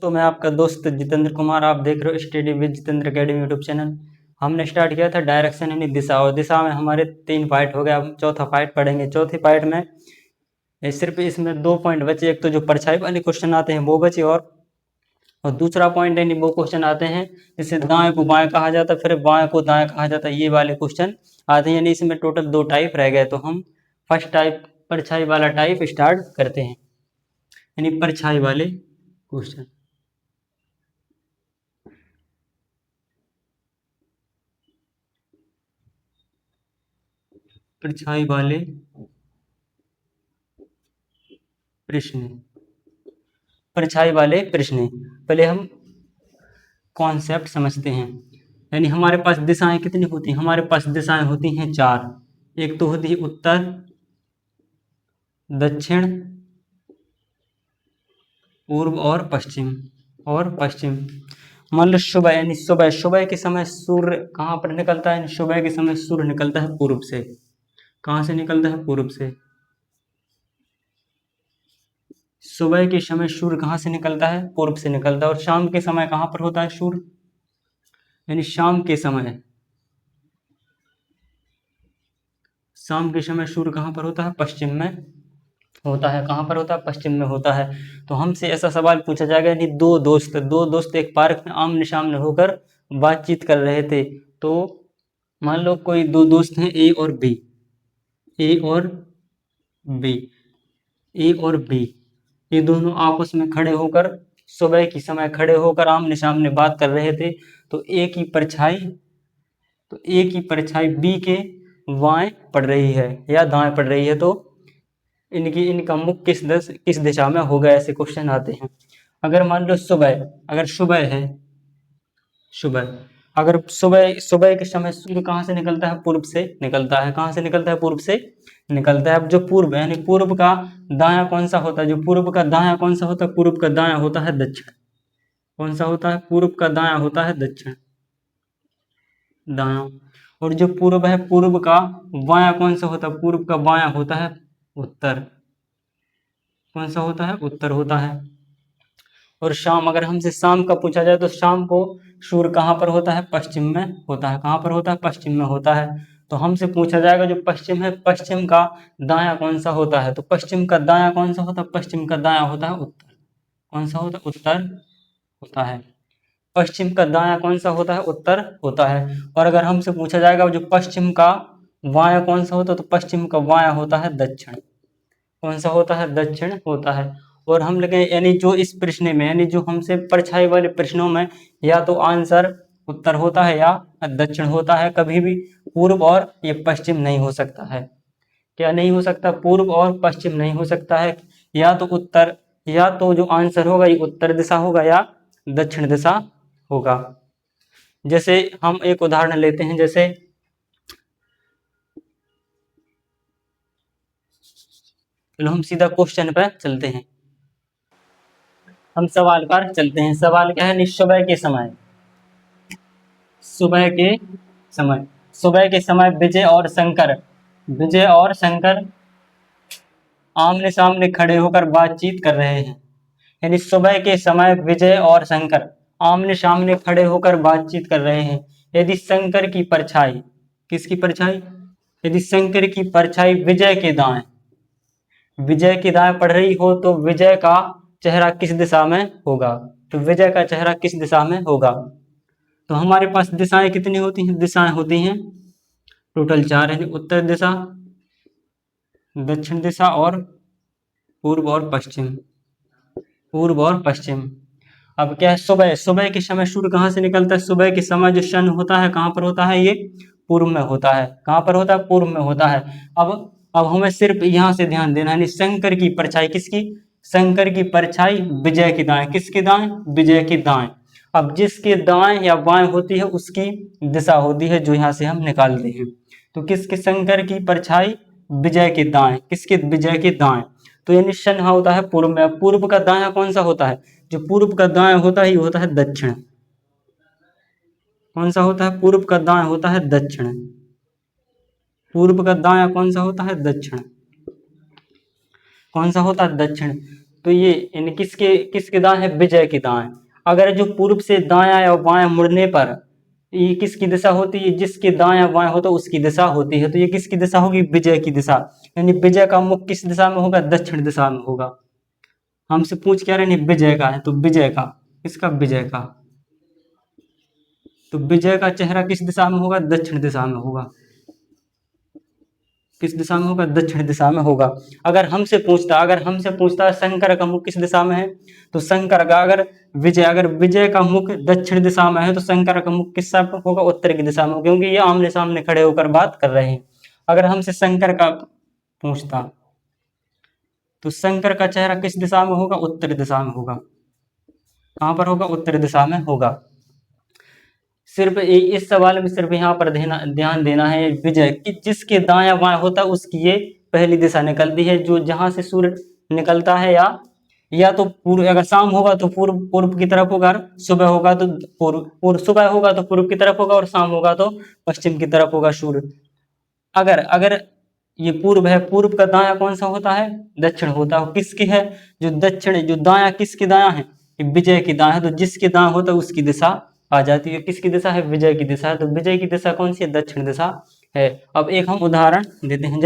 तो मैं आपका दोस्त जितेंद्र कुमार, आप देख रहे हो study with Jitendra academy YouTube channel. हमने स्टार्ट किया था डायरेक्शन यानी दिशा, और दिशा में हमारे 3 पार्ट हो गया। अब चौथा पार्ट पढ़ेंगे। चौथे पार्ट में सिर्फ इसमें 2 पॉइंट बचे। एक तो जो परछाई वाले क्वेश्चन आते हैं वो बचे, और दूसरा पॉइंट यानी वो क्वेश्चन आते हैं जिससे दाएं को बाएं कहा जाता है, फिर बाएं को दाएं कहा जाता है। ये वाले क्वेश्चन आते हैं, यानी इसमें टोटल 2 टाइप रह गए। तो हम फर्स्ट टाइप परछाई वाला टाइप स्टार्ट करते हैं, यानी परछाई वाले क्वेश्चन। परछाई वाले प्रश्न, परछाई वाले प्रश्न। पहले हम कॉन्सेप्ट समझते हैं। यानी हमारे पास दिशाएं कितनी होती हैं? हमारे पास दिशाएं होती हैं 4। एक तो होती है उत्तर, दक्षिण, पूर्व और पश्चिम। मान लो सुबह, यानी सुबह के समय सूर्य कहाँ पर निकलता है? सुबह के समय सूर्य निकलता है पूर्व से। कहाँ से निकलता है? पूर्व से। सुबह के समय सूर्य कहाँ से निकलता है? पूर्व से निकलता है। और शाम के समय कहाँ पर होता है सूर्य? यानी शाम के समय सूर्य कहाँ पर होता है? पश्चिम में होता है। कहाँ पर होता है? पश्चिम में होता है। तो हमसे ऐसा सवाल पूछा जाएगा, यानी दो दोस्त एक पार्क में आमने सामने होकर बातचीत कर रहे थे। तो मान लो कोई 2 दोस्त हैं, ए और बी। ये दोनों आपस में खड़े होकर सुबह के समय खड़े होकर आमने सामने बात कर रहे थे। तो ए की परछाई बी के बाएं पड़ रही है या दाएं पड़ रही है। तो इनका मुख किस दिशा में होगा? ऐसे क्वेश्चन आते हैं। अगर मान लो अगर सुबह के समय सूर्य कहाँ से निकलता है? पूर्व से निकलता है। कहाँ से निकलता है? पूर्व से निकलता है। अब जो पूर्व यानी पूर्व का दायां कौन सा होता है? जो पूर्व का दायां कौन सा होता है? पूर्व का दायां होता है दक्षिण। कौन सा होता है? पूर्व का दायां होता है दक्षिण, दायां। और जो पूर्व है, पूर्व का बायां कौन सा होता है? पूर्व का बायां होता है उत्तर। कौन सा होता है? उत्तर होता है। और शाम, अगर हमसे शाम का पूछा जाए तो शाम को सूर्य कहाँ पर होता है? पश्चिम में होता है। कहाँ पर होता है? पश्चिम में होता है। तो हमसे पूछा जाएगा जो पश्चिम है, पश्चिम का दायां कौन सा होता है? तो पश्चिम का दायां कौन सा होता है? पश्चिम का दायां होता है उत्तर। कौन सा होता है? उत्तर होता है। पश्चिम का दायां कौन सा होता है? उत्तर होता है। और अगर हमसे पूछा जाएगा जो पश्चिम का वायां कौन सा होता है? तो पश्चिम का वायां होता है दक्षिण। कौन सा होता है? दक्षिण होता है। और हम लगे, यानी जो इस प्रश्न में, यानी जो हमसे परछाई वाले प्रश्नों में या तो आंसर उत्तर होता है या दक्षिण होता है। कभी भी पूर्व और ये पश्चिम नहीं हो सकता है। क्या नहीं हो सकता? पूर्व और पश्चिम नहीं हो सकता है। या तो उत्तर, या तो जो आंसर होगा ये उत्तर दिशा होगा या दक्षिण दिशा होगा। जैसे हम एक उदाहरण लेते हैं, जैसे चलो हम सीधा क्वेश्चन पर चलते हैं। हम सवाल पर चलते हैं। सवाल क्या है? सुबह के समय विजय और शंकर आमने सामने खड़े होकर बातचीत कर रहे हैं। यानी सुबह के समय विजय और शंकर आमने सामने खड़े होकर बातचीत कर रहे हैं। यदि शंकर की परछाई, किसकी परछाई? यदि शंकर की परछाई विजय के दाएं पड़ रही हो तो विजय का चेहरा किस दिशा में होगा? तो विजय का चेहरा किस दिशा में होगा? तो हमारे पास दिशाएं कितनी होती हैं? दिशाएं होती हैं टोटल 4, यानी उत्तर दिशा, दक्षिण दिशा और पूर्व और पश्चिम। अब क्या है? सुबह के समय सूर्य कहाँ से निकलता है? सुबह के समय जो सन होता है कहाँ पर होता है? ये पूर्व में होता है। कहाँ पर होता है? पूर्व में होता है। अब हमें सिर्फ यहाँ से ध्यान देना है, शंकर की परछाई किसकी? शंकर की परछाई विजय की दाएं। किसके दाएं? विजय की दाएं। अब जिसके दाएं या बाएं होती है उसकी दिशा होती है, जो यहाँ से हम निकालते हैं। तो किसके? शंकर की परछाई विजय के दाएं। किसके? विजय के दाएं। तो यानी सन होता है पूर्व में। पूर्व का दायां कौन सा होता है? जो पूर्व का दायां होता है ये होता है दक्षिण। कौन सा होता है? पूर्व का दायां होता है दक्षिण। पूर्व का दायां कौन सा होता है? दक्षिण। कौन सा होता है? दक्षिण। तो ये इन किसके दाएं है? विजय के दाएं। अगर जो पूर्व से दायां या बायां मुड़ने पर ये किसकी दिशा होती है? जिसके दायां बायां होता है उसकी दिशा होती है। तो ये किसकी दिशा होगी? विजय की दिशा। यानी विजय का मुख किस दिशा में होगा? दक्षिण दिशा में होगा। हमसे पूछ क्या रहे हैं? विजय का है, तो विजय का, किसका? विजय का। तो विजय का चेहरा किस दिशा में होगा? दक्षिण दिशा में होगा। किस दिशा में होगा? दक्षिण दिशा में होगा। अगर हमसे पूछता है शंकर का मुख किस दिशा में है, तो शंकर का अगर विजय का मुख दक्षिण दिशा में है तो शंकर का मुख किस दिशा में होगा? उत्तर की दिशा में होगा, क्योंकि ये आमने सामने खड़े होकर बात कर रहे हैं। अगर हमसे शंकर का पूछता तो शंकर का चेहरा किस दिशा में होगा? उत्तर दिशा में होगा। कहां पर होगा? उत्तर दिशा में होगा। सिर्फ इस सवाल में सिर्फ यहाँ पर ध्यान देना है विजय कि जिसके दायां बायां होता है उसकी ये पहली दिशा निकलती है। जो जहां से सूर्य निकलता है या तो पूर्व, अगर शाम होगा तो पूर्व की तरफ होगा, सुबह होगा तो सुबह होगा तो पूर्व की तरफ होगा, और शाम होगा तो पश्चिम की तरफ होगा सूर्य। अगर ये पूर्व है, पूर्व का दायां कौन सा होता है? दक्षिण होता है। किसकी है? जो दायां किसकी दायां है? विजय की दायां है। तो जिसके दायां होता है उसकी दिशा आ जाती है। किसकी दिशा है? विजय की दिशा है। तो विजय की दिशा कौन सी है? दक्षिण दिशा है। अब एक हम उदाहरण देते हैं,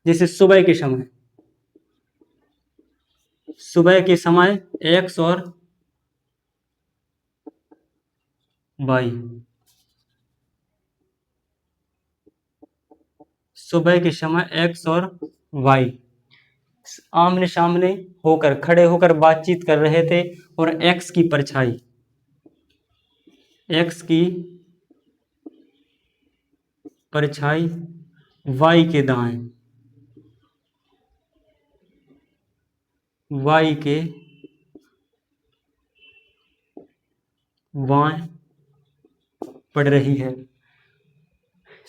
जैसे सुबह के समय एक्स और वाई, सुबह के समय एक्स और वाई आमने सामने होकर खड़े होकर बातचीत कर रहे थे, और एक्स की परछाई वाई के दाएं, वाई के बाएं पड़ रही है।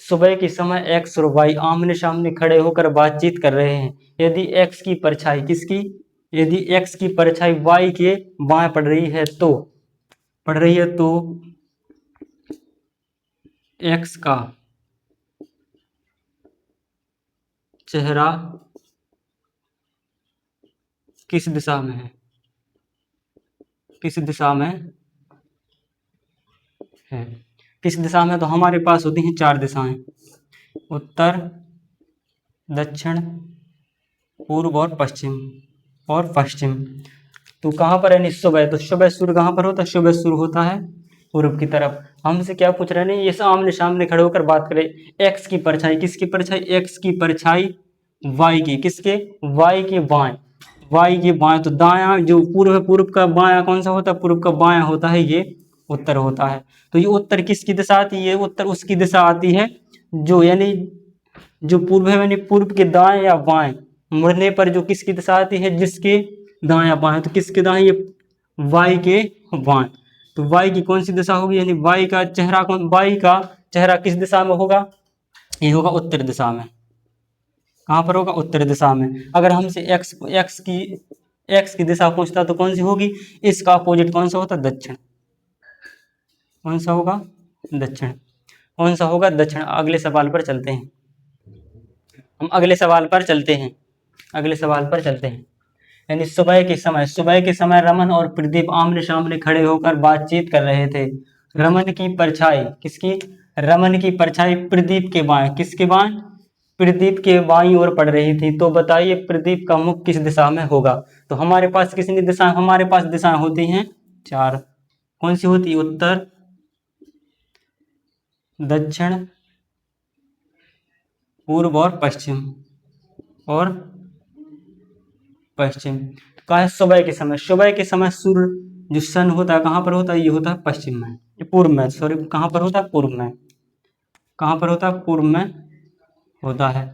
सुबह के समय एक्स और वाई आमने सामने खड़े होकर बातचीत कर रहे हैं। यदि एक्स की परछाई वाई के बाएं पड़ रही है तो एक्स का चेहरा किस दिशा में है? किस दिशा में है? किस दिशा में? तो हमारे पास होती हैं 4 दिशाएं, उत्तर, दक्षिण, पूर्व और पश्चिम। तो कहां पर है? सुबह, तो सुबह सूर्य कहां पर होता है? सुबह सूर्य होता है पूर्व की तरफ। हमसे क्या पूछ रहे हैं? ये सामने सामने खड़े होकर बात करें। एक्स की परछाई, किसकी परछाई? एक्स की परछाई वाई की, किसके? वाई के बाएं। तो दायां जो पूर्व का बायां कौन सा होता है? पूर्व का बायां होता है, ये उत्तर होता है। तो ये उत्तर किसकी दिशा आती है? उत्तर उसकी दिशा आती है जो पूर्व है, यानी पूर्व के दाएं या बाएं मुड़ने पर जो किसकी दिशा आती है? जिसके दाएं बाएं। तो किसके दाएं? ये वाई के बाएं। तो वाई की कौन सी दिशा होगी? यानी वाई का चेहरा किस दिशा में होगा? ये होगा उत्तर दिशा में। कहां पर होगा? उत्तर दिशा में। अगर हमसे एक्स की दिशा पूछता तो कौन सी होगी? इसका अपोजिट कौन सा होता? दक्षिण। कौन सा होगा? दक्षिण। कौन सा होगा? दक्षिण। अगले सवाल पर चलते हैं। हम अगले सवाल पर चलते हैं। यानी सुबह के समय रमन और प्रदीप आमने सामने खड़े होकर बातचीत कर रहे थे। रमन की परछाई किसकी? रमन की परछाई प्रदीप के बाएं, किसके बाएं? प्रदीप के बाईं ओर पड़ रही थी। तो बताइए प्रदीप का मुख किस दिशा में होगा? तो हमारे पास दिशाएं होती हैं 4। कौन सी होती है? उत्तर, दक्षिण, पूर्व और पश्चिम। कहा है सुबह के समय सूर्य जो सन होता है कहां पर होता है? ये होता है पश्चिम में, पूर्व में, सॉरी, कहां पर होता है? पूर्व में। कहां पर होता है? पूर्व में होता है।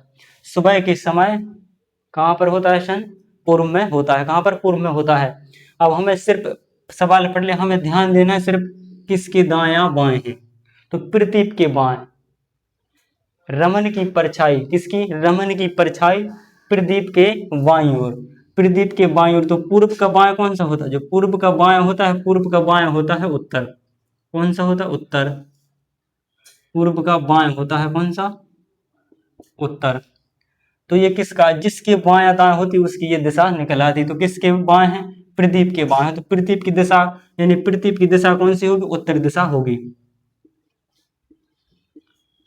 सुबह के समय कहां पर होता है? सन पूर्व में होता है। कहां पर? पूर्व में होता है। अब हमें सिर्फ सवाल पढ़ ले, हमें ध्यान देना है सिर्फ किसके दायां बाएं है। तो प्रदीप के बाएं, रमन की परछाई किसकी? रमन की परछाई प्रदीप के बाईं ओर, तो पूर्व का बायां कौन सा होता है? जो पूर्व का बायां होता है उत्तर। कौन सा होता है? उत्तर। पूर्व का बायां होता है कौन सा? उत्तर। तो ये किसका, जिसके बाएं दाएं होती उसकी ये दिशा निकल आती। तो किसके बाएं है, प्रदीप के बाएं। तो प्रदीप की दिशा यानी प्रदीप की दिशा कौन सी होगी, उत्तर दिशा होगी।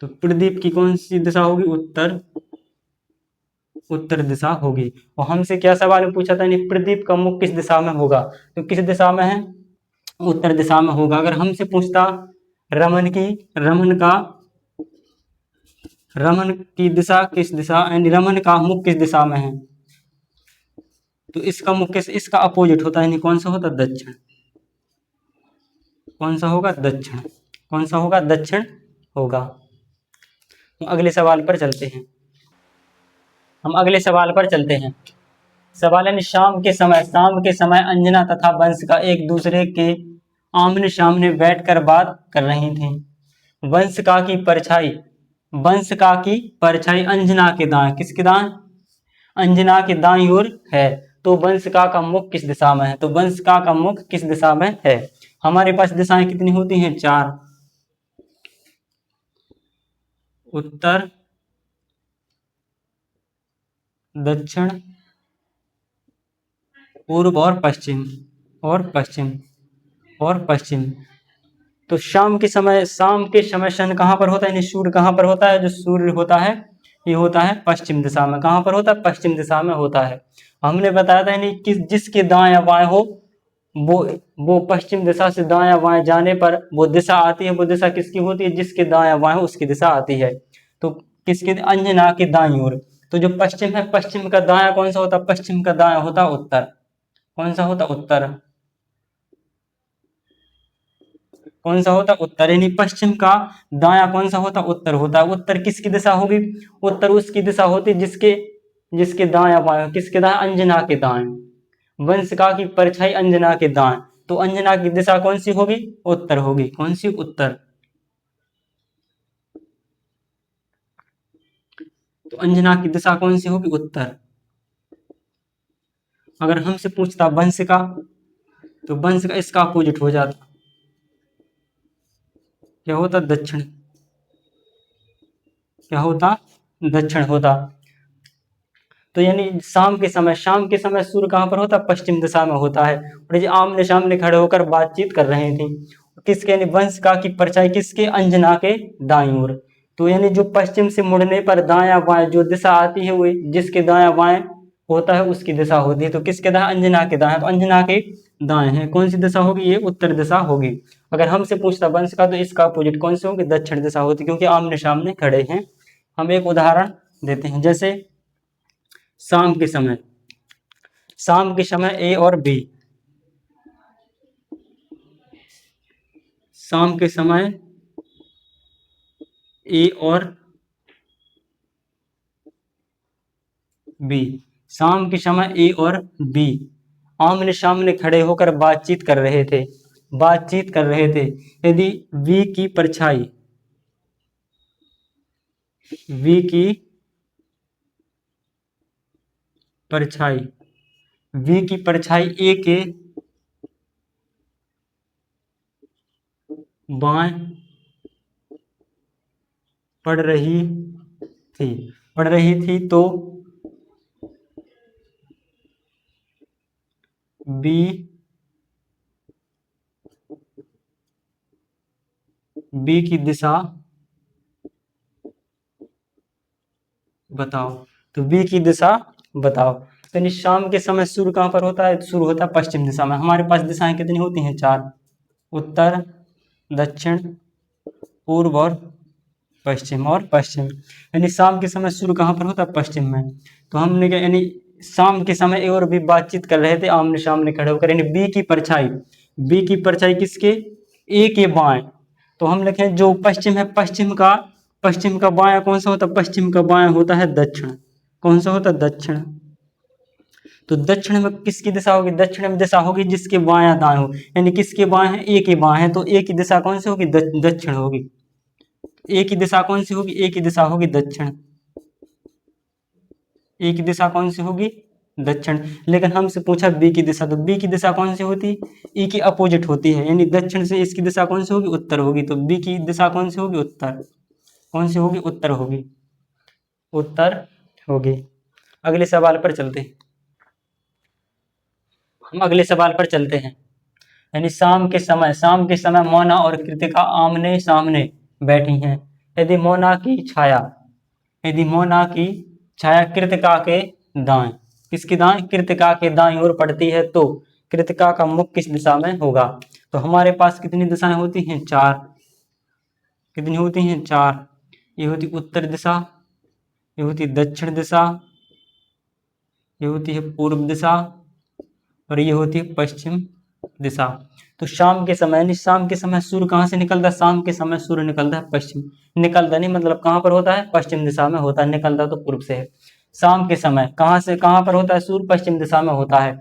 तो प्रदीप की कौन सी दिशा होगी, उत्तर दिशा होगी। और हमसे क्या सवाल में पूछा था, यानी प्रदीप का मुख किस दिशा में होगा, तो किस दिशा में है, उत्तर दिशा में होगा। अगर हमसे पूछता रमन की दिशा किस दिशा, यानी रमन का मुख किस दिशा में है, तो इसका मुख किस, इसका अपोजिट होता है, यानी कौन सा होता है, दक्षिण। कौन सा होगा, दक्षिण। कौन सा होगा, दक्षिण होगा। तो अगले सवाल पर चलते हैं। हम अगले सवाल पर चलते हैं। सवाल है, शाम के समय अंजना तथा वंश का एक दूसरे के आमने सामने बैठकर बात कर रही थी। वंश का की परछाई अंजना के दाएं, किसके दाएं, अंजना के दाईं ओर है। तो वंश का मुख किस दिशा में है, तो वंश का मुख किस दिशा में है। हमारे पास दिशाएं कितनी होती हैं, 4, उत्तर, दक्षिण, पूर्व और पश्चिम तो शाम के समय सन कहाँ पर होता है, यानी सूर्य कहाँ पर होता है, जो सूर्य होता है ये होता है पश्चिम दिशा में। कहाँ पर होता है, पश्चिम दिशा में होता है। हमने बताया था, यानी किस जिसके दायां बाएं हो वो पश्चिम दिशा से दायां बाएं जाने पर वो दिशा आती है। वो दिशा किसकी होती है, जिसके दायां बाएं हो उसकी दिशा आती है। तो किसके, अंजना के दाईं ओर। तो जो पश्चिम है, पश्चिम का दायां कौन सा होता है, पश्चिम का दायां होता है उत्तर। कौन सा होता, उत्तर। कौन सा होता, उत्तर। यानी पश्चिम का दायां कौन सा होता, उत्तर होता है। उत्तर किसकी दिशा होगी, उत्तर उसकी दिशा होती जिसके जिसके दायां बाएं, किसके दाएं, अंजना के दाएं। वंश का की परछाई अंजना के दाएं, तो अंजना की दिशा कौन सी होगी, उत्तर होगी। कौन सी, उत्तर। तो अंजना की दिशा कौन सी होगी, उत्तर। अगर हमसे पूछता वंश का, तो वंश का इसका अपोजिट हो जाता, क्या होता, दक्षिण। क्या होता, दक्षिण होता। तो यानी शाम के समय सूर्य कहाँ पर होता है, पश्चिम दिशा में होता है। और ये आमने सामने खड़े होकर बातचीत कर रहे थे। किसके, यानी वंश का की परछाई किसके, अंजना के दाईं ओर। तो यानी जो पश्चिम से मुड़ने पर दायां बाएं जो दिशा आती है, वो जिसके दायां बाएं होता है उसकी दिशा होती है। तो किसके दाएं, अंजना के दाएं। तो अंजना के दाएं है, कौन सी दिशा होगी, ये उत्तर दिशा होगी। अगर हमसे पूछता वंश का, तो इसका अपोजिट कौन सी होगी, दक्षिण दिशा होती, क्योंकि आमने सामने खड़े हैं। हम एक उदाहरण देते हैं, जैसे शाम के समय ए और बी, शाम के समय ए और बी, शाम के समय ए और बी आमने सामने खड़े होकर बातचीत कर रहे थे। यदि वी की परछाई ए के बाएं पड़ रही थी तो बी की दिशा बताओ। तो बी की दिशा बताओ। तो शाम के समय सूर्य कहाँ पर होता है, सूर्य होता है पश्चिम दिशा में। हमारे पास दिशाएं कितनी होती हैं, 4, उत्तर, दक्षिण, पूर्व और पश्चिम। यानी शाम के समय सूर्य कहाँ पर होता है, पश्चिम में। तो हमने क्या, यानी शाम के समय ए और बी बातचीत कर रहे थे आमने सामने खड़े होकर। यानी बी की परछाई किसके, ए के बाएं। तो हम लिखे जो पश्चिम है, पश्चिम का बायां कौन सा होता है, पश्चिम का बायां होता है दक्षिण। कौन सा होता है, दक्षिण। तो दक्षिण में किसकी दिशा होगी, दक्षिण में दिशा होगी जिसके बायां दाएं हो। यानी किसके बाएं है, ए के बाएं है। तो ए की दिशा कौन सी होगी, दक्षिण होगी। ए की दिशा कौन सी होगी, ए की दिशा होगी दक्षिण। ए की दिशा कौन सी होगी, दक्षिण। लेकिन हमसे पूछा बी की दिशा, तो बी की दिशा कौन सी होती, ए की अपोजिट होती है। यानी दक्षिण से इसकी दिशा कौन सी होगी, उत्तर होगी। तो बी की दिशा कौन सी होगी, उत्तर। कौन सी होगी, उत्तर होगी। उत्तर होगी। अगले सवाल पर चलते हैं। हम अगले सवाल पर चलते हैं। यानी शाम के समय मोना और कृतिका आमने सामने बैठी हैं। यदि मोना की छाया कृतिका के दाएं, किसकी दाएं? कृतिका के दाएं ओर पड़ती है तो कृतिका का मुख किस दिशा में होगा? तो हमारे पास कितनी दिशाएं होती हैं? 4। कितनी होती हैं? 4। ये होती उत्तर दिशा, ये होती दक्षिण दिशा, ये होती है पूर्व दिशा और ये होती है पश्चिम दिशा। तो शाम के समय सूर्य कहाँ से निकलता है? शाम के समय सूर्य निकलता है पश्चिम, निकलता नहीं मतलब कहाँ पर होता है? पश्चिम दिशा में होता है। निकलता तो पूर्व से है। शाम के समय कहाँ से कहाँ पर होता है? सूर्य पश्चिम दिशा में होता है।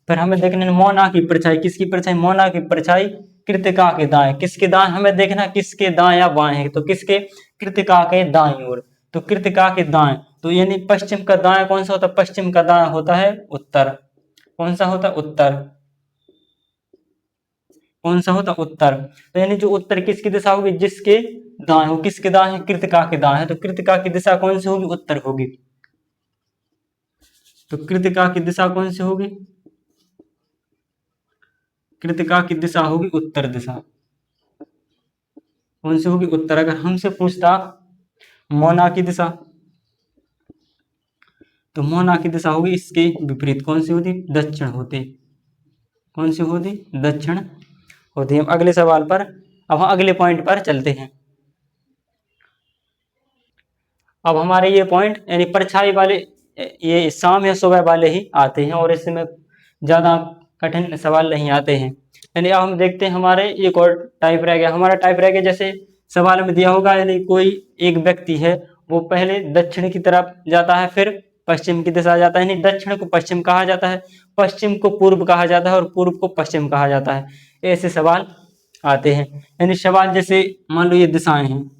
फिर हमें देखने मोना की परछाई, किसकी परछाई? मोना की परछाई कृतिका के दाएं, किसके दाएं? हमें देखना किसके दाएं या बाएं है, तो किसके? कृतिका के दाएं ओर। तो कृतिका के दाएं, तो यानी पश्चिम का दाएं कौन सा होता है? पश्चिम का दाएं होता है उत्तर। कौन सा होता है? उत्तर। कौन सा होता? उत्तर। तो यानी जो उत्तर किसकी दिशा होगी? जिसके दाएं हो। किसके दाएं है? कृतिका के दाएं है। तो कृतिका की दिशा कौन सी होगी? उत्तर होगी। तो कृतिका की दिशा कौन सी होगी? कृतिका की दिशा होगी उत्तर दिशा। कौन सी होगी? उत्तर। अगर हमसे पूछता मोना की दिशा, तो मोना की दिशा होगी इसके विपरीत। कौन सी होती? दक्षिण होती। कौन सी होती? दक्षिण होती है। अगले सवाल पर, अब हम अगले पॉइंट पर चलते हैं। अब हमारे ये पॉइंट यानी परछाई वाले, ये शाम या सुबह वाले ही आते हैं और इसमें ज़्यादा कठिन सवाल नहीं आते हैं। यानी अब हम देखते हैं हमारे एक और टाइप रह गया। हमारा टाइप रह गया जैसे सवाल में दिया होगा, यानी कोई एक व्यक्ति है, वो पहले दक्षिण की तरफ जाता है, फिर पश्चिम की दिशा जाता है। यानी दक्षिण को पश्चिम कहा जाता है, पश्चिम को पूर्व कहा जाता है और पूर्व को पश्चिम कहा जाता है। ऐसे सवाल आते हैं। यानी सवाल जैसे मान लो ये दिशाएं हैं,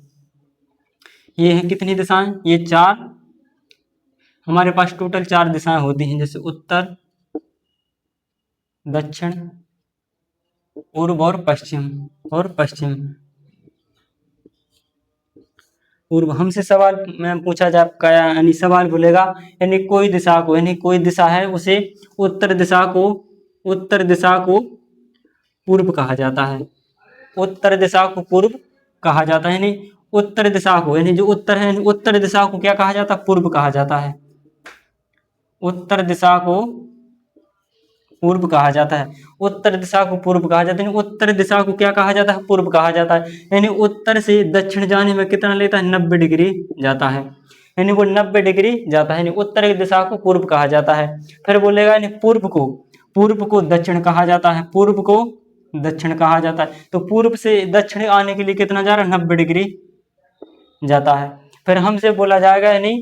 ये है कितनी दिशाएं? ये 4। हमारे पास टोटल 4 दिशाएं होती हैं, जैसे उत्तर, दक्षिण, पूर्व और पश्चिम। पूर्व। हमसे सवाल में पूछा जाए, यानी सवाल बोलेगा यानी कोई दिशा को, यानी कोई दिशा है उसे उत्तर दिशा को पूर्व कहा जाता है। उत्तर दिशा को पूर्व कहा जाता है। यानी उत्तर दिशा को, यानी जो उत्तर है, उत्तर दिशा को क्या कहा जाता है? पूर्व कहा जाता है। उत्तर दिशा को पूर्व कहा जाता है। उत्तर दिशा को पूर्व कहा जाता है। उत्तर दिशा को क्या कहा जाता है? पूर्व कहा जाता है। यानी उत्तर से दक्षिण जाने में कितना लेता है? 90 डिग्री जाता है। यानी वो 90 डिग्री जाता है। यानी उत्तर की दिशा को पूर्व कहा जाता है। फिर बोलेगा यानी पूर्व को दक्षिण कहा जाता है। पूर्व को दक्षिण कहा जाता है। तो पूर्व से दक्षिण आने के लिए कितना जा रहा है? 90 डिग्री जाता है। फिर हमसे बोला जाएगा यानी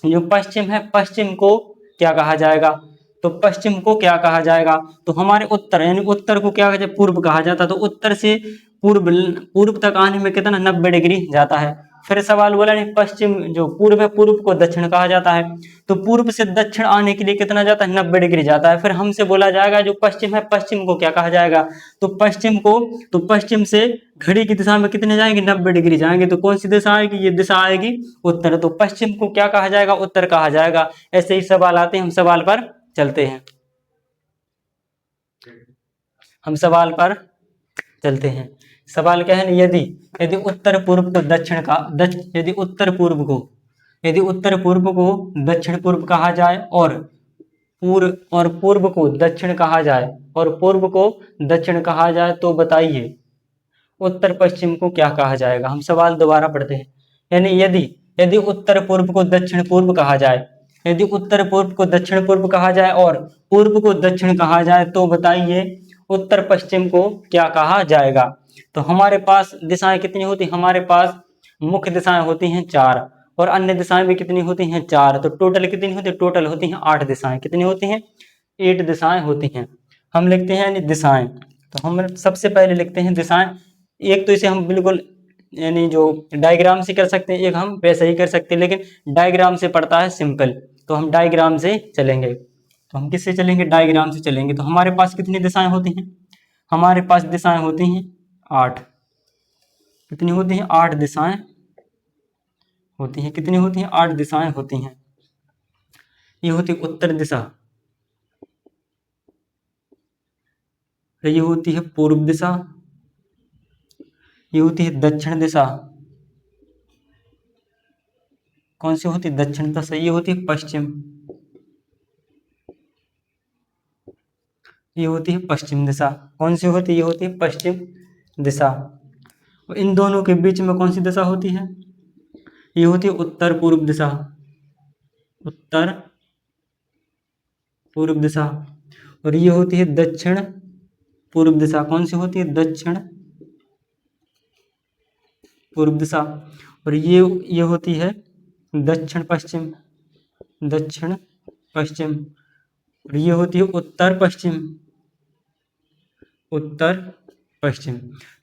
जो पश्चिम है, पश्चिम को क्या कहा जाएगा? तो पश्चिम को क्या कहा जाएगा? तो हमारे उत्तर, यानी उत्तर को क्या कहा जाए? पूर्व कहा जाता है। तो उत्तर से पूर्व तक आने में कितना? 90 डिग्री जाता है। फिर सवाल बोला नहीं, पश्चिम जो पूर्व है, पूर्व को दक्षिण कहा जाता है। तो पूर्व से दक्षिण आने के लिए कितना जाता है? 90 डिग्री जाता है। फिर हमसे बोला जाएगा जो पश्चिम है, पश्चिम को क्या कहा जाएगा? तो पश्चिम से घड़ी की दिशा में कितने जाएंगे? 90 डिग्री जाएंगे। तो कौन सी दिशा आएगी? ये दिशा आएगी उत्तर। तो पश्चिम को क्या कहा जाएगा? उत्तर कहा जाएगा। ऐसे ही सवाल आते हैं। हम सवाल पर चलते हैं। सवाल क्या है? यदि उत्तर पूर्व को दक्षिण का यदि उत्तर पूर्व को दक्षिण पूर्व कहा जाए और पूर्व को दक्षिण कहा जाए, तो बताइए उत्तर पश्चिम को क्या कहा जाएगा? हम सवाल दोबारा पढ़ते हैं। यानी यदि उत्तर पूर्व को दक्षिण पूर्व कहा जाए, यदि उत्तर पूर्व को दक्षिण पूर्व कहा जाए और पूर्व को दक्षिण कहा जाए, तो बताइए उत्तर पश्चिम को क्या कहा जाएगा? तो हमारे पास दिशाएं कितनी होती? हमारे पास मुख्य दिशाएं होती हैं 4 और अन्य दिशाएं भी कितनी होती हैं? 4। तो टोटल कितनी होती है? टोटल होती हैं 8 दिशाएं। कितनी होती हैं? 8 दिशाएं होती हैं। हम लिखते हैं यानी दिशाएं। तो हम सबसे पहले लिखते हैं दिशाएं। एक तो इसे हम बिल्कुल यानी जो डायग्राम से कर सकते हैं, एक हम वैसे ही कर सकते हैं, लेकिन डायग्राम से पड़ता है सिंपल, तो हम डायग्राम से चलेंगे। तो हम किससे चलेंगे? डायग्राम से चलेंगे। तो हमारे पास कितनी दिशाएं होती हैं? हमारे पास दिशाएं होती हैं 8। कितनी होती हैं? 8 दिशाएं होती हैं। कितनी होती हैं? 8 दिशाएं होती हैं। ये होती उत्तर दिशा, ये होती है पूर्व दिशा, ये होती है दक्षिण दिशा। कौन सी होती है दक्षिण दिशा? ये होती है पश्चिम, ये होती है पश्चिम दिशा। कौन सी होती है? ये होती है पश्चिम दिशा। और इन दोनों के बीच में कौन सी दिशा होती है? ये होती है उत्तर पूर्व दिशा, उत्तर पूर्व दिशा। और ये होती है दक्षिण पूर्व दिशा। कौन सी होती है? दक्षिण पूर्व दिशा। और ये होती है दक्षिण पश्चिम, दक्षिण पश्चिम। और ये होती है उत्तर पश्चिम, उत्तर पश्चिम।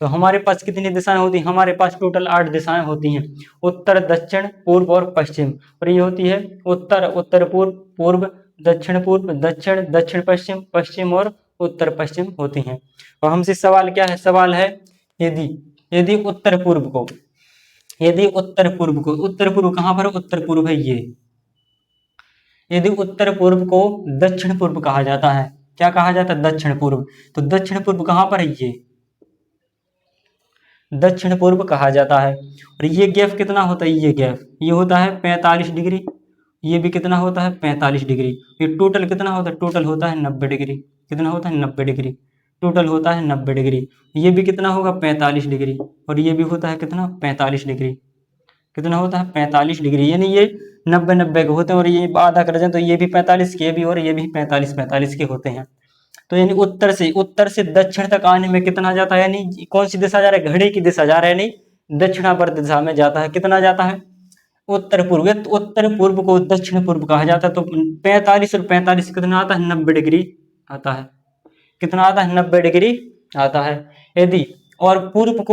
तो हमारे पास कितनी दिशाएं होती हैं? हमारे पास टोटल 8 दिशाएं होती हैं, उत्तर दक्षिण पूर्व और पश्चिम। और ये होती है उत्तर, उत्तर पूर्व, पूर्व दक्षिण पूर्व, दक्षिण दक्षिण पश्चिम, पश्चिम और उत्तर पश्चिम होती हैं। और हमसे सवाल क्या है? सवाल है यदि यदि उत्तर पूर्व को, यदि उत्तर पूर्व को, उत्तर पूर्व कहाँ पर? उत्तर पूर्व है ये। यदि उत्तर पूर्व को दक्षिण पूर्व कहा जाता है, क्या कहा जाता है? दक्षिण पूर्व। तो दक्षिण पूर्व कहाँ पर है? ये दक्षिण पूर्व कहा जाता है। और ये गैप कितना होता है? ये गैप ये होता है 45 डिग्री। ये भी कितना होता है? 45 डिग्री। ये टोटल कितना होता है? टोटल होता है 90 डिग्री। कितना होता है? 90 डिग्री। टोटल होता है 90 डिग्री। ये भी कितना होगा? 45 डिग्री। और ये भी होता है कितना? 45 डिग्री। कितना होता है? 45 डिग्री। यानी ये 90-90 के होते हैं। और ये आधा कर दें तो ये भी 45 के भी, और ये भी 45-45 के होते हैं। तो यानी उत्तर से दक्षिण तक आने में कितना जाता है? यानी कौन सी दिशा जा रहा है? घड़ी की दिशा जा रहा है, यानी दक्षिणावर्त दिशा में जाता है। कितना जाता है? उत्तर पूर्व। तो उत्तर पूर्व को दक्षिण पूर्व कहा जाता है। तो 45 और 45 कितना आता है? 90 डिग्री आता है। कितना आता है? 90 डिग्री आता है। यदि पूर्व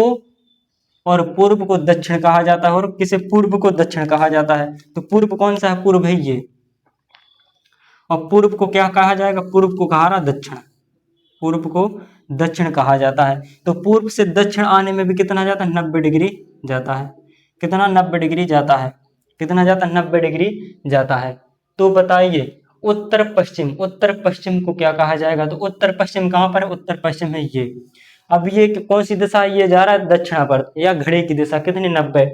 को दक्षिण कहा जाता है, और किसे पूर्व को दक्षिण कहा जाता है? तो पूर्व कौन सा है? पूर्व है ये। और पूर्व को क्या कहा जाएगा? पूर्व को कहा रहा दक्षिण, पूर्व को दक्षिण कहा जाता है। तो पूर्व से दक्षिण आने में भी कितना जाता है? 90 डिग्री जाता है। कितना? 90 डिग्री जाता है। कितना जाता है? 90 डिग्री जाता है। तो बताइए उत्तर पश्चिम, उत्तर पश्चिम को क्या कहा जाएगा? तो उत्तर पश्चिम कहाँ पर है? उत्तर पश्चिम है ये। अब ये कौन सी दिशा? ये जा रहा है दक्षिणावर्त या घड़ी की दिशा। कितनी? 90।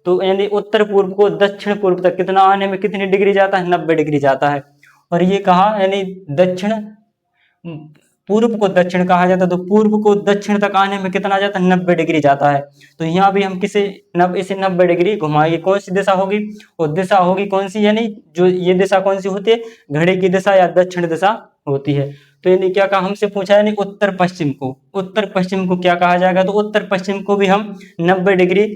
तो यानी उत्तर पूर्व को दक्षिण पूर्व तक कितना आने में कितनी डिग्री जाता है? 90 डिग्री जाता है। और ये कहा यानी दक्षिण पूर्व को दक्षिण कहा जाता है। तो पूर्व को दक्षिण तक आने में कितना जाता है? 90 डिग्री जाता है। तो यहाँ भी हम इसे 90 डिग्री घुमाएंगे। कौन सी दिशा होगी? वो दिशा होगी कौन सी? यानी जो ये दिशा कौन सी होती है? घड़ी की दिशा या दक्षिण दिशा होती है। तो यानी क्या कहा? हमसे पूछा यानी उत्तर पश्चिम को, उत्तर पश्चिम को क्या कहा जाएगा? तो उत्तर पश्चिम को भी हम 90 डिग्री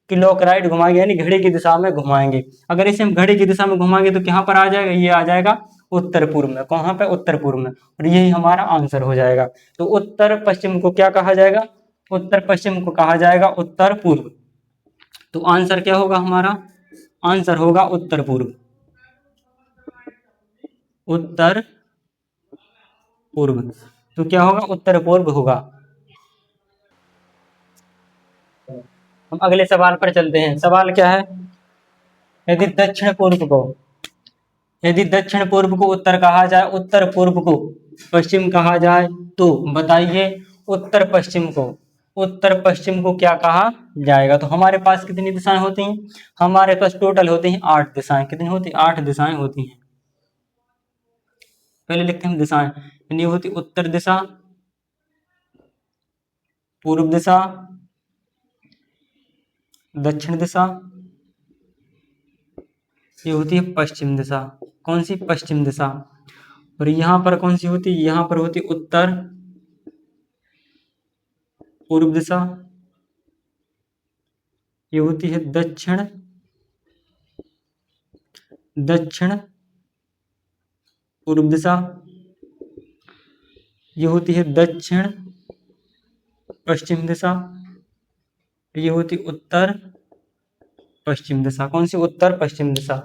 क्लॉकवाइज घुमाएंगे, यानी घड़ी की दिशा में घुमाएंगे। अगर इसे हम घड़ी की दिशा में घुमाएंगे तो कहाँ पर आ जाएगा? ये आ जाएगा उत्तर पूर्व में। कहाँ पे? उत्तर पूर्व में। और यही हमारा आंसर हो जाएगा। तो उत्तर पश्चिम को क्या कहा जाएगा? उत्तर पश्चिम को कहा जाएगा उत्तर पूर्व। तो आंसर क्या होगा हमारा? आंसर होगा उत्तर पूर्व, उत्तर पूर्व। तो क्या होगा? उत्तर पूर्व होगा। हम अगले सवाल पर चलते हैं। सवाल क्या है? यदि दक्षिण पूर्व को, यदि दक्षिण पूर्व को उत्तर कहा जाए, उत्तर पूर्व को पश्चिम कहा जाए, तो बताइए उत्तर पश्चिम को क्या कहा जाएगा? तो हमारे पास कितनी दिशाएं होती हैं? हमारे पास टोटल होती हैं 8 दिशाएं। कितनी होती? 8 दिशाएं होती हैं। पहले लिखते हैं दिशाएं। यानी होती उत्तर दिशा, पूर्व दिशा, दक्षिण दिशा, ये होती है पश्चिम दिशा। कौन सी? पश्चिम दिशा। और यहाँ पर कौन सी होती? यहाँ पर होती उत्तर पूर्व दिशा, ये होती है दक्षिण पूर्व दिशा, ये होती है दक्षिण पश्चिम दिशा, ये होती उत्तर पश्चिम दिशा। कौन सी? उत्तर पश्चिम दिशा।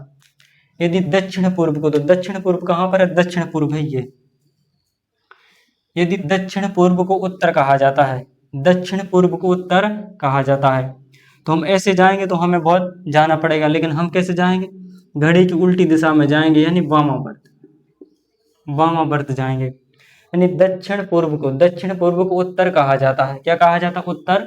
यदि दक्षिण पूर्व को, तो दक्षिण पूर्व कहाँ पर है? दक्षिण पूर्व है ये। यदि दक्षिण पूर्व को उत्तर कहा जाता है, दक्षिण पूर्व को उत्तर कहा जाता है, तो हम ऐसे जाएंगे तो हमें बहुत जाना पड़ेगा। लेकिन हम कैसे जाएंगे? घड़ी की उल्टी दिशा में जाएंगे यानी वामावर्त, वामावर्त जाएंगे। यानी दक्षिण पूर्व को उत्तर कहा जाता है। क्या कहा जाता है? उत्तर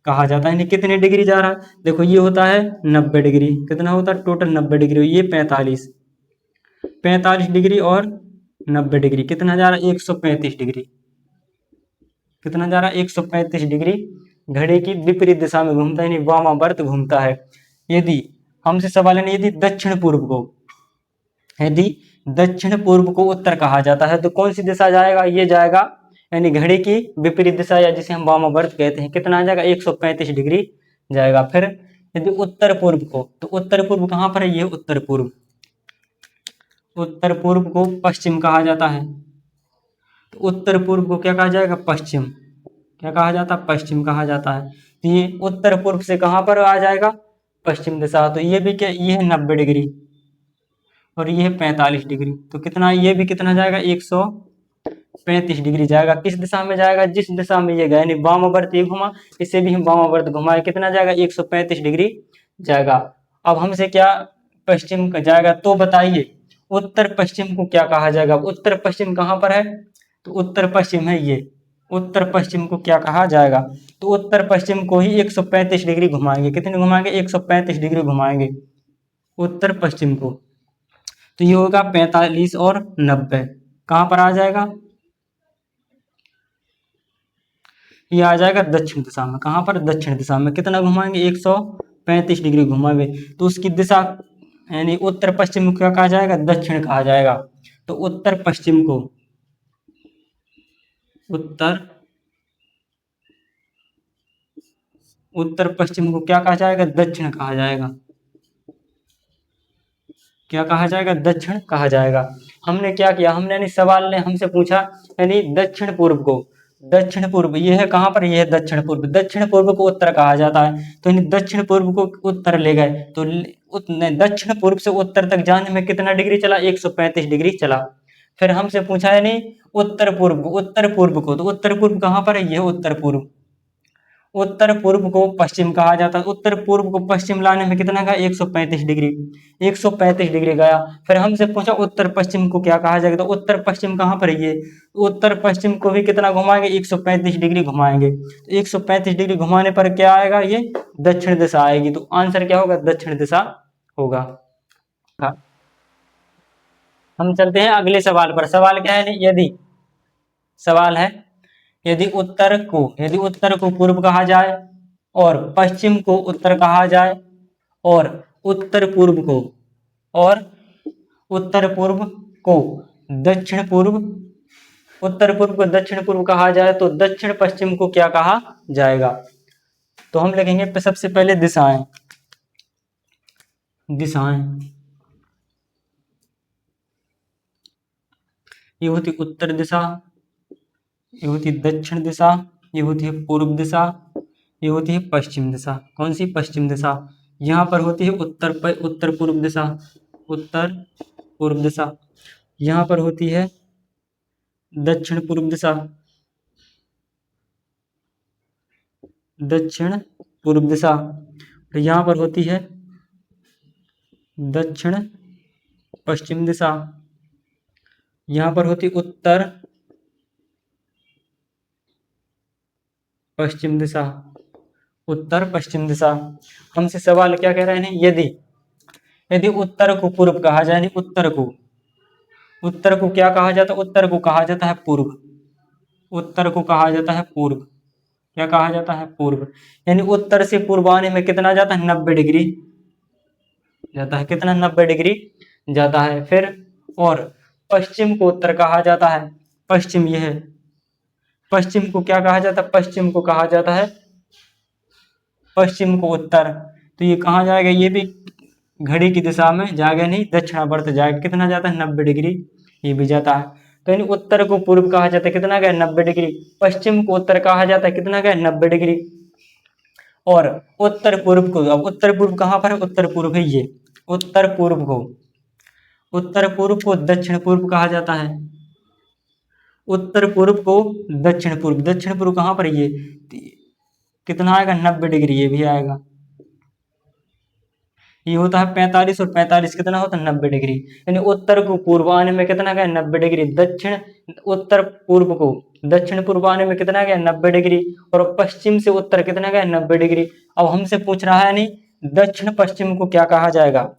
कहा जाता है। यानी कितने डिग्री जा रहा है? देखो ये होता है 90 डिग्री। कितना होता है? Total 90 degree. ये 45 डिग्री और 90 डिग्री कितना जा रहा है? 135 डिग्री। कितना जा रहा है? 135 डिग्री घड़ी की विपरीत दिशा में घूमता है, यानी वामावर्त घूमता है। यदि हमसे सवाल है, यदि दक्षिण पूर्व को उत्तर कहा जाता है तो कौन सी दिशा जाएगा? ये जाएगा, यानी घड़ी की विपरीत दिशा, या जिसे हम वामावर्त कहते हैं। कितना आ जाएगा? 135 डिग्री जाएगा। फिर यदि उत्तर पूर्व को, तो उत्तर पूर्व कहाँ पर है? ये उत्तर पूर्व को पश्चिम कहा जाता है। तो उत्तर पूर्व को क्या कहा जाएगा? पश्चिम। क्या कहा जाता है? पश्चिम कहा जाता है। तो ये उत्तर पूर्व से कहाँ पर आ जाएगा? पश्चिम दिशा। तो ये भी क्या? ये है 90 डिग्री और ये है 45 डिग्री। तो कितना, ये भी कितना जाएगा? 135 डिग्री जाएगा। किस दिशा में जाएगा? जिस दिशा में ये गए, यानी वामावर्त ये घुमा, इसे भी हम वामावर्त घुमाए। कितना जाएगा? 135 डिग्री जाएगा। अब हमसे क्या पश्चिम का जाएगा, तो बताइए उत्तर पश्चिम को क्या कहा जाएगा? उत्तर पश्चिम कहाँ पर है? तो उत्तर पश्चिम है ये। उत्तर पश्चिम को क्या कहा जाएगा? तो उत्तर पश्चिम को ही 135 डिग्री घुमाएंगे। कितने घुमाएंगे? 135 डिग्री घुमाएंगे उत्तर पश्चिम को। तो ये होगा 45 और 90 कहाँ पर आ जाएगा? ये आ जाएगा दक्षिण दिशा में। कहाँ पर? दक्षिण दिशा में। कितना घुमाएंगे? 135 डिग्री घुमाएंगे। तो उसकी दिशा यानी उत्तर पश्चिम को क्या कहा जाएगा? दक्षिण कहा जाएगा। तो उत्तर पश्चिम को क्या कहा जाएगा? दक्षिण कहा जाएगा। क्या कहा जाएगा? दक्षिण कहा जाएगा। हमने क्या किया? हमने यानी सवाल ने हमसे पूछा यानी दक्षिण पूर्व ये है कहाँ पर? ये है दक्षिण पूर्व को उत्तर कहा जाता है। तो यानी दक्षिण पूर्व को उत्तर ले गए, तो दक्षिण पूर्व से उत्तर तक जाने में कितना डिग्री चला? 135 डिग्री चला। फिर हमसे पूछा है नहीं उत्तर पूर्व को, तो उत्तर पूर्व कहाँ पर है? ये उत्तर पूर्व को पश्चिम कहा जाता है। उत्तर पूर्व को पश्चिम लाने में कितना गया? 135 डिग्री। 135 डिग्री गया। फिर हमसे पूछा उत्तर पश्चिम को क्या कहा जाएगा? तो उत्तर पश्चिम कहाँ पर है? ये उत्तर पश्चिम को भी कितना घुमाएंगे? 135 डिग्री घुमाएंगे। तो 135 डिग्री घुमाने पर क्या आएगा? ये दक्षिण दिशा आएगी। तो आंसर क्या होगा? दक्षिण दिशा होगा। हम चलते हैं अगले सवाल पर। सवाल क्या है? सवाल है यदि उत्तर को पूर्व कहा जाए और पश्चिम को उत्तर कहा जाए और उत्तर पूर्व को दक्षिण पूर्व कहा जाए तो दक्षिण पश्चिम को क्या कहा जाएगा? तो हम लिखेंगे सबसे पहले दिशाएं। ये होती उत्तर दिशा, ये होती है दक्षिण दिशा, ये होती है पूर्व दिशा, ये होती है पश्चिम दिशा। कौन सी? पश्चिम दिशा। यहाँ पर होती है उत्तर पूर्व दिशा। यहाँ पर होती है दक्षिण पूर्व दिशा, तो यहाँ पर होती है दक्षिण पश्चिम दिशा। यहाँ पर होती उत्तर पश्चिम दिशा। हमसे सवाल क्या कह रहे हैं? यदि उत्तर को पूर्व कहा जाए, उत्तर को क्या कहा जाता है? उत्तर को कहा जाता है पूर्व। क्या कहा जाता है? पूर्व। यानी उत्तर से पूर्व आने में कितना जाता है? 90 डिग्री जाता है। कितना? 90 डिग्री जाता है। फिर और पश्चिम को उत्तर कहा जाता है। पश्चिम यह है। पश्चिम को क्या कहा जाता है? पश्चिम को कहा जाता है पश्चिम को उत्तर। तो ये कहाँ जाएगा? ये भी घड़ी की दिशा में जाएगा, नहीं दक्षिणावर्त जाएगा। कितना जाता है? 90 डिग्री ये भी जाता है। तो यानी उत्तर को पूर्व कहा जाता है। कितना गया? 90 डिग्री। पश्चिम को उत्तर कहा जाता है। कितना गया? 90 डिग्री। और उत्तर पूर्व को, अब उत्तर पूर्व कहाँ पर है? उत्तर पूर्व है ये। उत्तर पूर्व को दक्षिण पूर्व कहा जाता है। उत्तर पूर्व को दक्षिण पूर्व कहाँ पर? ये कितना आएगा? 90 डिग्री ये भी आएगा। ये होता है 45 और 45 कितना होता है 90 डिग्री। यानी उत्तर को पूर्व आने में कितना गया 90 डिग्री, दक्षिण उत्तर पूर्व को दक्षिण पूर्व आने में कितना गया 90 डिग्री, और पश्चिम से उत्तर कितना गया 90 डिग्री। अब हमसे पूछ रहा है नहीं दक्षिण पश्चिम को क्या कहा जाएगा,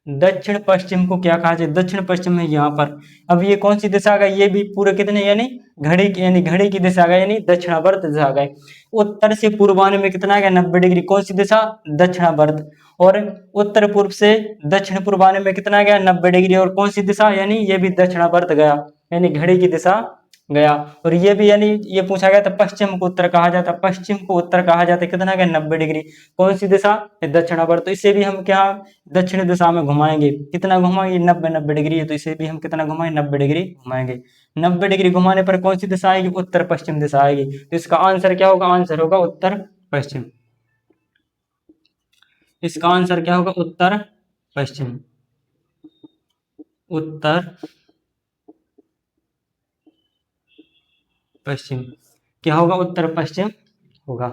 दक्षिण पश्चिम को क्या कहा जाए, दक्षिण पश्चिम में यहाँ पर। अब ये कौन सी दिशा आ गई, ये भी पूरे कितने यानी घड़ी की, यानी घड़ी की दिशा आ गई, यानी दक्षिणावर्त दिशा आ गई। उत्तर से पूर्व आने में कितना आ गया 90 डिग्री, कौन सी दिशा दक्षिणावर्त, और उत्तर पूर्व से दक्षिण पूर्व आने में कितना गया 90 डिग्री, और कौन सी दिशा यानी ये भी दक्षिणावर्त गया, यानी घड़ी की दिशा गया। और ये भी यानी ये पूछा गया था पश्चिम को उत्तर कहा जाता, पश्चिम को उत्तर कहा जाता है, कितना गया 90 डिग्री, कौन सी दिशा दक्षिणावर्त। तो इसे भी हम क्या दक्षिण दिशा में घुमाएंगे, कितना घुमाएंगे 90 डिग्री है, तो इसे भी हम कितना घुमाएंगे 90 डिग्री घुमाएंगे। 90 डिग्री घुमाने पर कौन सी दिशा आएगी, उत्तर पश्चिम दिशा आएगी। तो इसका आंसर क्या होगा, आंसर होगा उत्तर पश्चिम। इसका आंसर क्या होगा, उत्तर पश्चिम, उत्तर पश्चिम क्या होगा, उत्तर पश्चिम होगा।